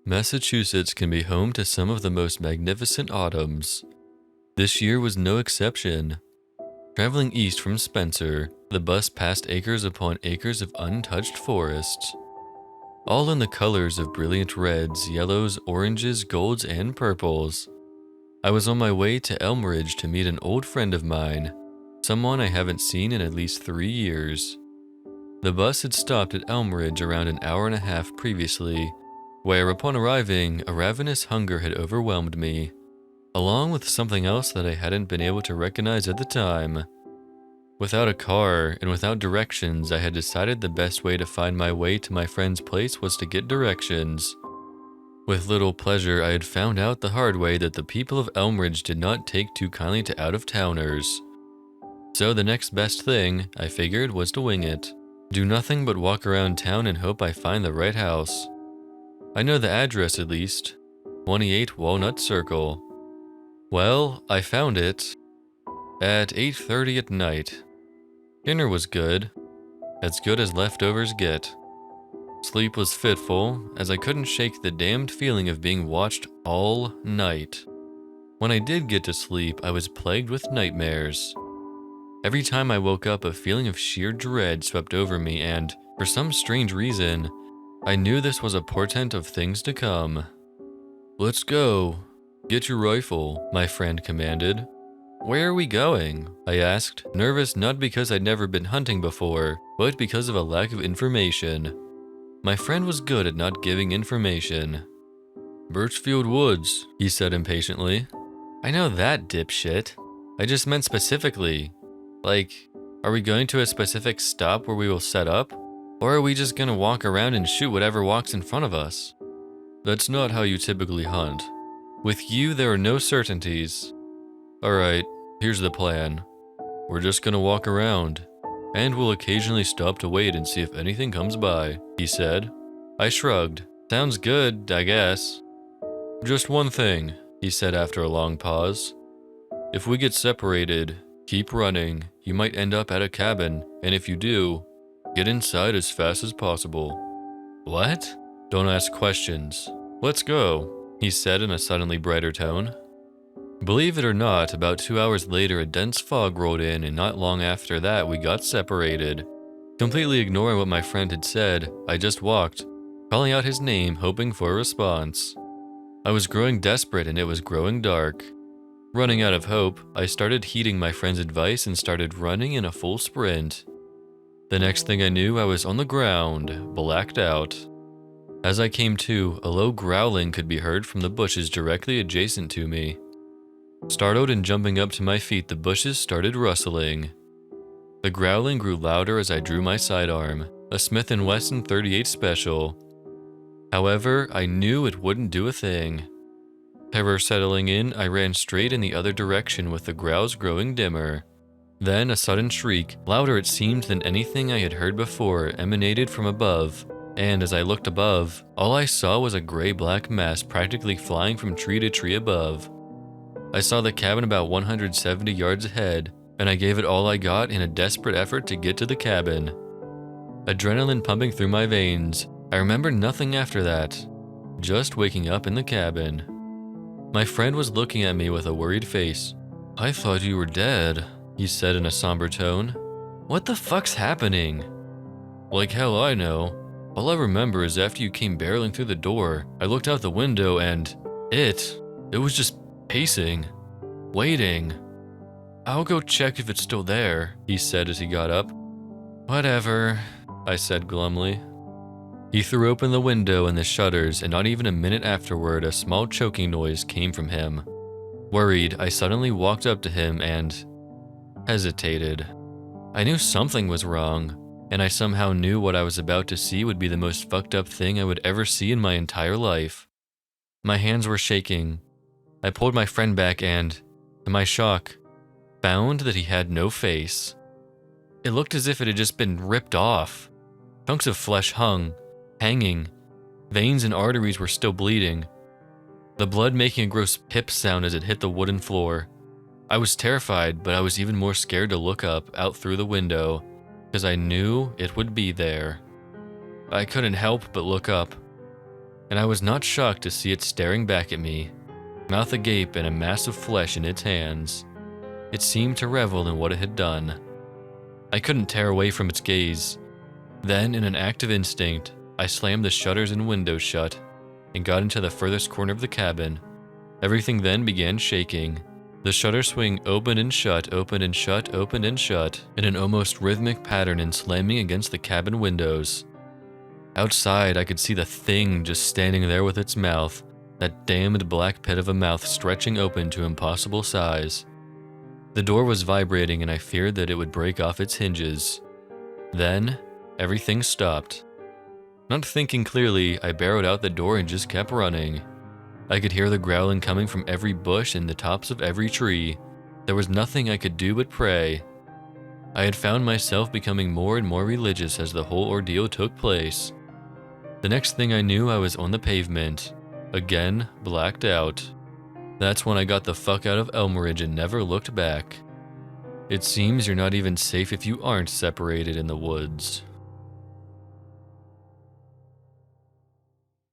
Massachusetts can be home to some of the most magnificent autumns. This year was no exception. Traveling east from Spencer, the bus passed acres upon acres of untouched forests, all in the colors of brilliant reds, yellows, oranges, golds, and purples. I was on my way to Elmridge to meet an old friend of mine, someone I haven't seen in at least 3 years. The bus had stopped at Elmridge around an hour and a half previously, where upon arriving, a ravenous hunger had overwhelmed me, along with something else that I hadn't been able to recognize at the time. Without a car and without directions, I had decided the best way to find my way to my friend's place was to get directions. With little pleasure, I had found out the hard way that the people of Elmridge did not take too kindly to out-of-towners. So the next best thing, I figured, was to wing it. Do nothing but walk around town and hope I find the right house. I know the address at least, 28 Walnut Circle. Well, I found it at 8:30 at night. Dinner was good as leftovers get. Sleep was fitful, as I couldn't shake the damned feeling of being watched all night. When I did get to sleep, I was plagued with nightmares. Every time I woke up, a feeling of sheer dread swept over me, and, for some strange reason, I knew this was a portent of things to come. "Let's go. Get your rifle," my friend commanded. "Where are we going?" I asked, nervous not because I'd never been hunting before, but because of a lack of information. My friend was good at not giving information. "Birchfield Woods," he said impatiently. "I know that, dipshit. I just meant specifically. Like, are we going to a specific stop where we will set up? Or are we just gonna walk around and shoot whatever walks in front of us?" "That's not how you typically hunt. With you, there are no certainties. Alright, here's the plan. We're just gonna walk around, and we'll occasionally stop to wait and see if anything comes by," he said. I shrugged. "Sounds good, I guess." "Just one thing," he said after a long pause. "If we get separated, keep running. You might end up at a cabin, and if you do, get inside as fast as possible." "What?" "Don't ask questions. Let's go," he said in a suddenly brighter tone. Believe it or not, about 2 hours later a dense fog rolled in, and not long after that we got separated. Completely ignoring what my friend had said, I just walked, calling out his name, hoping for a response. I was growing desperate and it was growing dark. Running out of hope, I started heeding my friend's advice and started running in a full sprint. The next thing I knew, I was on the ground, blacked out. As I came to, a low growling could be heard from the bushes directly adjacent to me. Startled and jumping up to my feet, the bushes started rustling. The growling grew louder as I drew my sidearm, a Smith & Wesson .38 Special. However, I knew it wouldn't do a thing. Terror settling in, I ran straight in the other direction with the growls growing dimmer. Then a sudden shriek, louder it seemed than anything I had heard before, emanated from above, and as I looked above, all I saw was a gray-black mass practically flying from tree to tree above. I saw the cabin about 170 yards ahead, and I gave it all I got in a desperate effort to get to the cabin. Adrenaline pumping through my veins, I remember nothing after that, just waking up in the cabin. My friend was looking at me with a worried face. "I thought you were dead," he said in a somber tone. "What the fuck's happening?" "Like hell I know. All I remember is after you came barreling through the door, I looked out the window and it was just pacing, waiting. I'll go check if it's still there," he said as he got up. "Whatever," I said glumly. He threw open the window and the shutters, and not even a minute afterward, a small choking noise came from him. Worried, I suddenly walked up to him and hesitated. I knew something was wrong, and I somehow knew what I was about to see would be the most fucked up thing I would ever see in my entire life. My hands were shaking. I pulled my friend back and, to my shock, found that he had no face. It looked as if it had just been ripped off. Chunks of flesh hung, hanging. Veins and arteries were still bleeding. The blood making a gross pip sound as it hit the wooden floor. I was terrified, but I was even more scared to look up, out through the window, because I knew it would be there. I couldn't help but look up. and I was not shocked to see it staring back at me, mouth agape and a mass of flesh in its hands. It seemed to revel in what it had done. I couldn't tear away from its gaze. Then, in an act of instinct, I slammed the shutters and windows shut and got into the furthest corner of the cabin. Everything then began shaking. The shutter swing opened and shut, opened and shut, opened and shut, in an almost rhythmic pattern and slamming against the cabin windows. Outside, I could see the thing just standing there with its mouth, that damned black pit of a mouth stretching open to impossible size. The door was vibrating and I feared that it would break off its hinges. Then, everything stopped. Not thinking clearly, I barreled out the door and just kept running. I could hear the growling coming from every bush and the tops of every tree. There was nothing I could do but pray. I had found myself becoming more and more religious as the whole ordeal took place. The next thing I knew, I was on the pavement. Again, blacked out. That's when I got the fuck out of Elmridge and never looked back. It seems you're not even safe if you aren't separated in the woods.